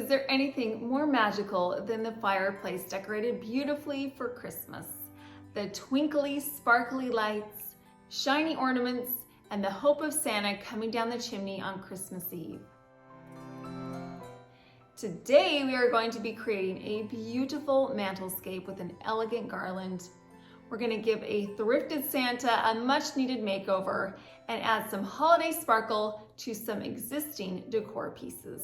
Is there anything more magical than the fireplace decorated beautifully for Christmas? The twinkly, sparkly lights, shiny ornaments, and the hope of Santa coming down the chimney on Christmas Eve. Today we are going to be creating a beautiful mantelscape with an elegant garland. We're going to give a thrifted Santa a much needed makeover and add some holiday sparkle to some existing decor pieces.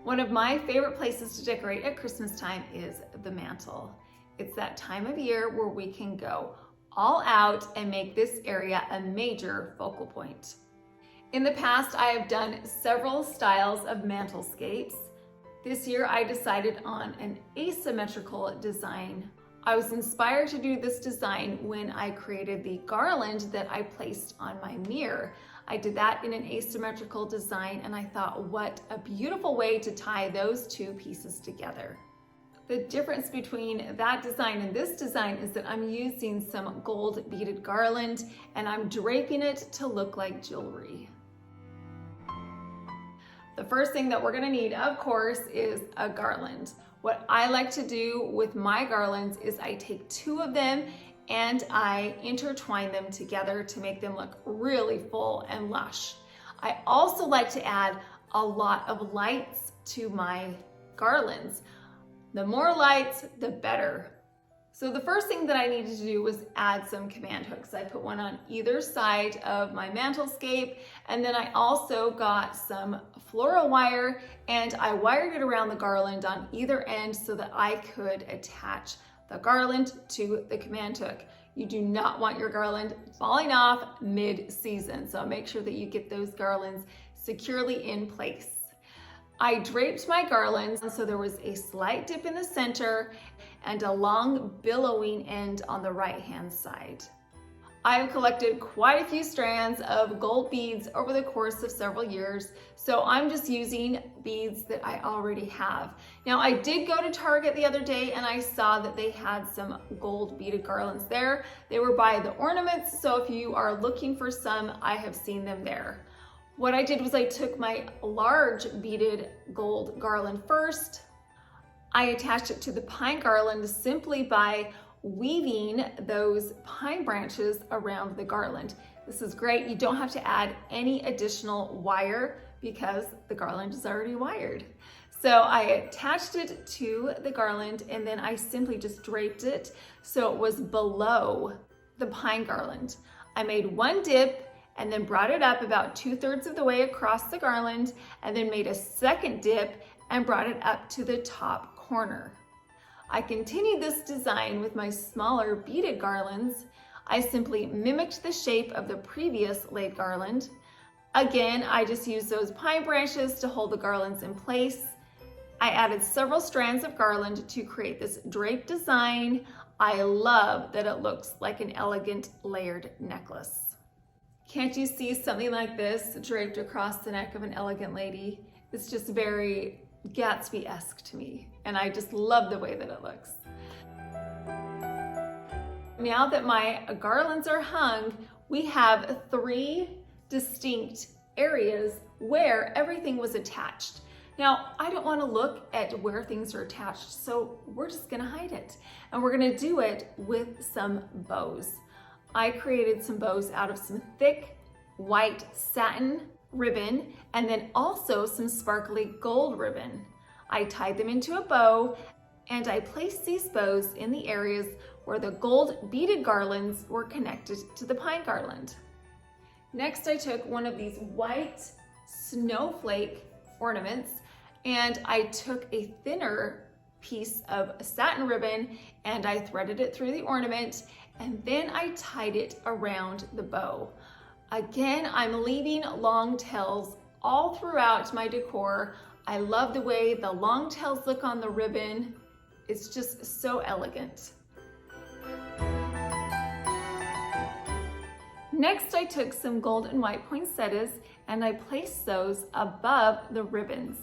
One of my favorite places to decorate at Christmas time is the mantle. It's that time of year where we can go all out and make this area a major focal point. In the past, I have done several styles of mantelscapes. This year, I decided on an asymmetrical design. I was inspired to do this design when I created the garland that I placed on my mirror. I did that in an asymmetrical design, and I thought, what a beautiful way to tie those two pieces together. The difference between that design and this design is that I'm using some gold beaded garland and I'm draping it to look like jewelry. The first thing that we're gonna need, of course, is a garland. What I like to do with my garlands is I take two of them and I intertwine them together to make them look really full and lush. I also like to add a lot of lights to my garlands. The more lights, the better. So the first thing that I needed to do was add some command hooks. I put one on either side of my mantelscape, and then I also got some floral wire and I wired it around the garland on either end so that I could attach the garland to the command hook. You do not want your garland falling off mid-season, so make sure that you get those garlands securely in place. I draped my garlands so there was a slight dip in the center and a long billowing end on the right-hand side. I have collected quite a few strands of gold beads over the course of several years, so I'm just using beads that I already have. Now, I did go to Target the other day and I saw that they had some gold beaded garlands there. They were by the Ornaments, so if you are looking for some, I have seen them there. What I did was I took my large beaded gold garland first. I attached it to the pine garland simply by weaving those pine branches around the garland. This is great. You don't have to add any additional wire because the garland is already wired. So I attached it to the garland and then I simply just draped it so it was below the pine garland. I made one dip and then brought it up about 2/3 of the way across the garland and then made a second dip and brought it up to the top corner. I continued this design with my smaller beaded garlands. I simply mimicked the shape of the previous laid garland. Again, I just used those pine branches to hold the garlands in place. I added several strands of garland to create this draped design. I love that it looks like an elegant layered necklace. Can't you see something like this draped across the neck of an elegant lady? It's just very Gatsby-esque to me, and I just love the way that it looks. Now that my garlands are hung, we have 3 distinct areas where everything was attached. Now, I don't want to look at where things are attached, so we're just gonna hide it. And we're gonna do it with some bows. I created some bows out of some thick white satin ribbon and then also some sparkly gold ribbon. I tied them into a bow and I placed these bows in the areas where the gold beaded garlands were connected to the pine garland. Next, I took one of these white snowflake ornaments and I took a thinner piece of satin ribbon and I threaded it through the ornament and then I tied it around the bow. Again, I'm leaving long tails all throughout my decor. I love the way the long tails look on the ribbon. It's just so elegant. Next, I took some gold and white poinsettias and I placed those above the ribbons.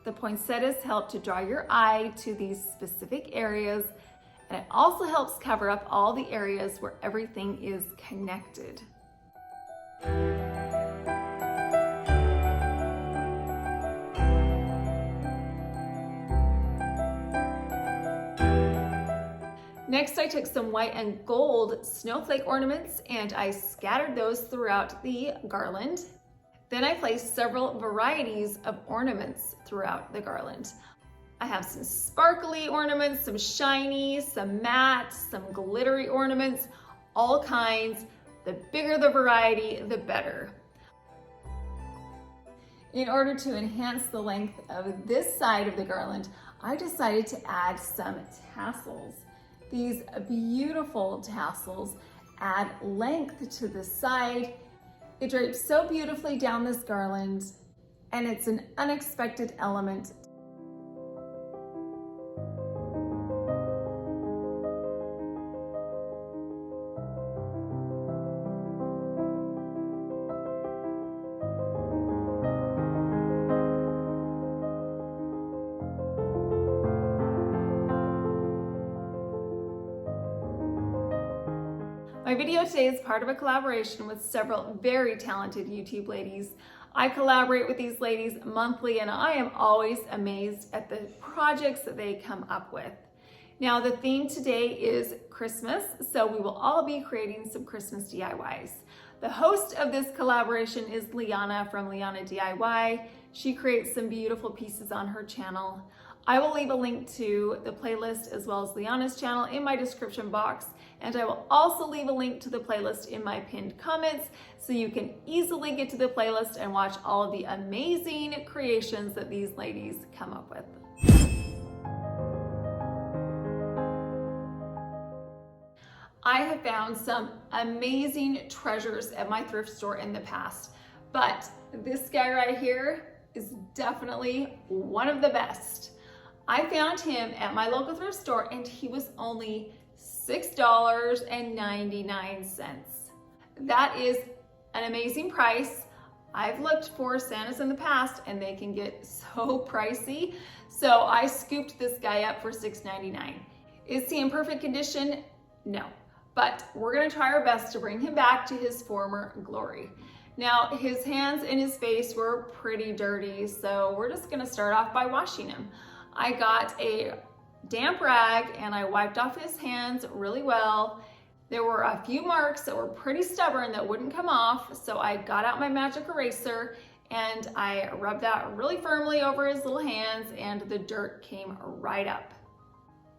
The poinsettias help to draw your eye to these specific areas, and it also helps cover up all the areas where everything is connected. Next, I took some white and gold snowflake ornaments and I scattered those throughout the garland. Then I placed several varieties of ornaments throughout the garland. I have some sparkly ornaments, some shiny, some matte, some glittery ornaments, all kinds. The bigger the variety, the better. In order to enhance the length of this side of the garland, I decided to add some tassels. These beautiful tassels add length to the side. It drapes so beautifully down this garland, and it's an unexpected element. My video today is part of a collaboration with several very talented YouTube ladies. I collaborate with these ladies monthly and I am always amazed at the projects that they come up with. Now the theme today is Christmas, so we will all be creating some Christmas DIYs. The host of this collaboration is Liyana from Liyana DIY. She creates some beautiful pieces on her channel. I will leave a link to the playlist as well as Liyana's channel in my description box, and I will also leave a link to the playlist in my pinned comments so you can easily get to the playlist and watch all of the amazing creations that these ladies come up with. I have found some amazing treasures at my thrift store in the past, but this guy right here is definitely one of the best. I found him at my local thrift store and he was only $6.99. That is an amazing price. I've looked for Santas in the past and they can get so pricey. So I scooped this guy up for $6.99. Is he in perfect condition? No, but we're gonna try our best to bring him back to his former glory. Now, his hands and his face were pretty dirty, so we're just gonna start off by washing him. I got a damp rag and I wiped off his hands really well. There were a few marks that were pretty stubborn that wouldn't come off, so I got out my magic eraser and I rubbed that really firmly over his little hands and the dirt came right up.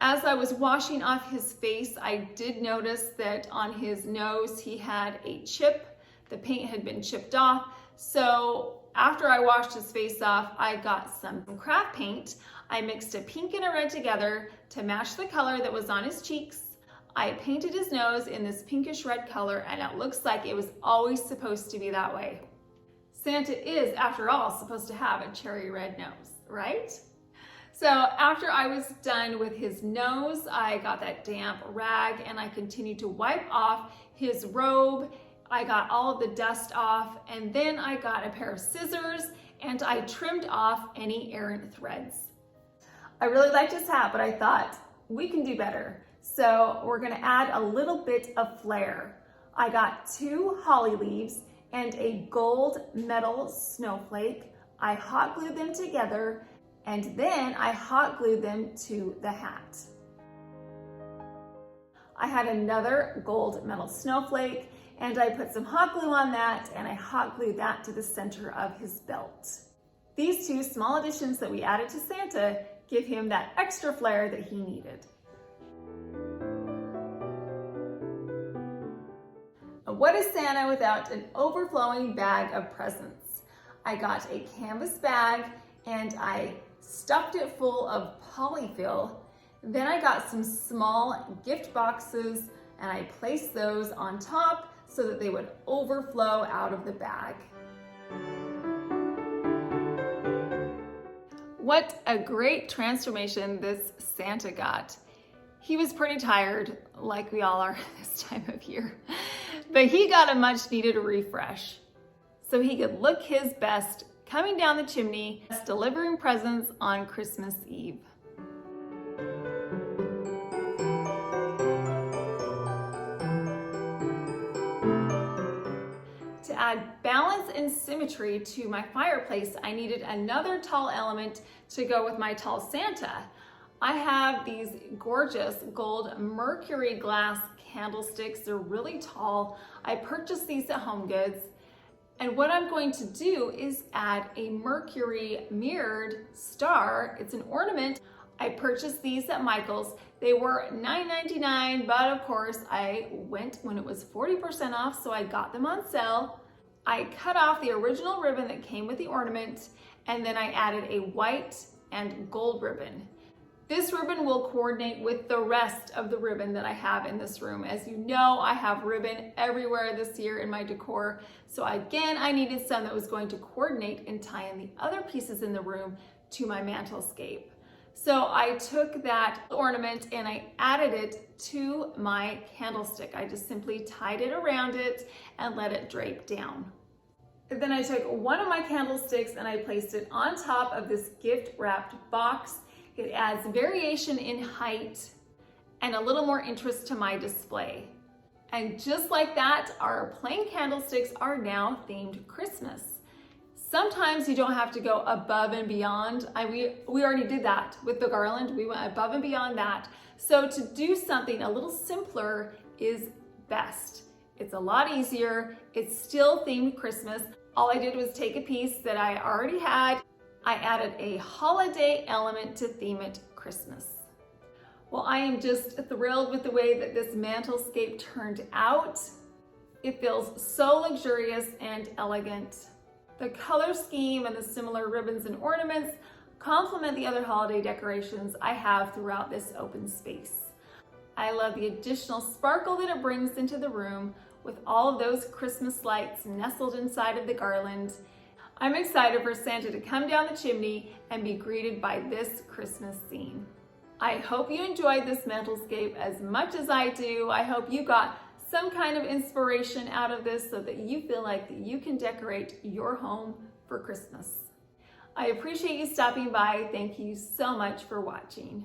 As I was washing off his face, I did notice that on his nose he had a chip. The paint had been chipped off, so after I washed his face off, I got some craft paint. I mixed a pink and a red together to match the color that was on his cheeks. I painted his nose in this pinkish red color and it looks like it was always supposed to be that way. Santa is, after all, supposed to have a cherry red nose, right? So after I was done with his nose, I got that damp rag and I continued to wipe off his robe. I got all of the dust off and then I got a pair of scissors and I trimmed off any errant threads. I really liked his hat, but I thought we can do better. So we're gonna add a little bit of flair. I got 2 holly leaves and a gold metal snowflake. I hot glued them together and then I hot glued them to the hat. I had another gold metal snowflake and I put some hot glue on that and I hot glued that to the center of his belt. These 2 small additions that we added to Santa give him that extra flair that he needed. What is Santa without an overflowing bag of presents? I got a canvas bag and I stuffed it full of polyfill. Then I got some small gift boxes and I placed those on top so that they would overflow out of the bag. What a great transformation this Santa got. He was pretty tired, like we all are this time of year, but he got a much needed refresh so he could look his best coming down the chimney, delivering presents on Christmas Eve. To add balance and symmetry to my fireplace, I needed another tall element to go with my tall Santa. I have these gorgeous gold mercury glass candlesticks. They're really tall. I purchased these at HomeGoods. And what I'm going to do is add a mercury mirrored star. It's an ornament. I purchased these at Michael's. They were $9.99, but of course I went when it was 40% off, so I got them on sale. I cut off the original ribbon that came with the ornament, and then I added a white and gold ribbon. This ribbon will coordinate with the rest of the ribbon that I have in this room. As you know, I have ribbon everywhere this year in my decor. So again, I needed some that was going to coordinate and tie in the other pieces in the room to my mantelscape. So I took that ornament and I added it to my candlestick. I just simply tied it around it and let it drape down. And then I took one of my candlesticks and I placed it on top of this gift wrapped box. It adds variation in height and a little more interest to my display. And just like that, our plain candlesticks are now themed Christmas. Sometimes you don't have to go above and beyond. We already did that with the garland. We went above and beyond that. So to do something a little simpler is best. It's a lot easier. It's still themed Christmas. All I did was take a piece that I already had. I added a holiday element to theme it Christmas. Well, I am just thrilled with the way that this mantelscape turned out. It feels so luxurious and elegant. The color scheme and the similar ribbons and ornaments complement the other holiday decorations I have throughout this open space. I love the additional sparkle that it brings into the room with all of those Christmas lights nestled inside of the garland. I'm excited for Santa to come down the chimney and be greeted by this Christmas scene. I hope you enjoyed this mantelscape as much as I do. I hope you got some kind of inspiration out of this so that you feel like that you can decorate your home for Christmas. I appreciate you stopping by. Thank you so much for watching.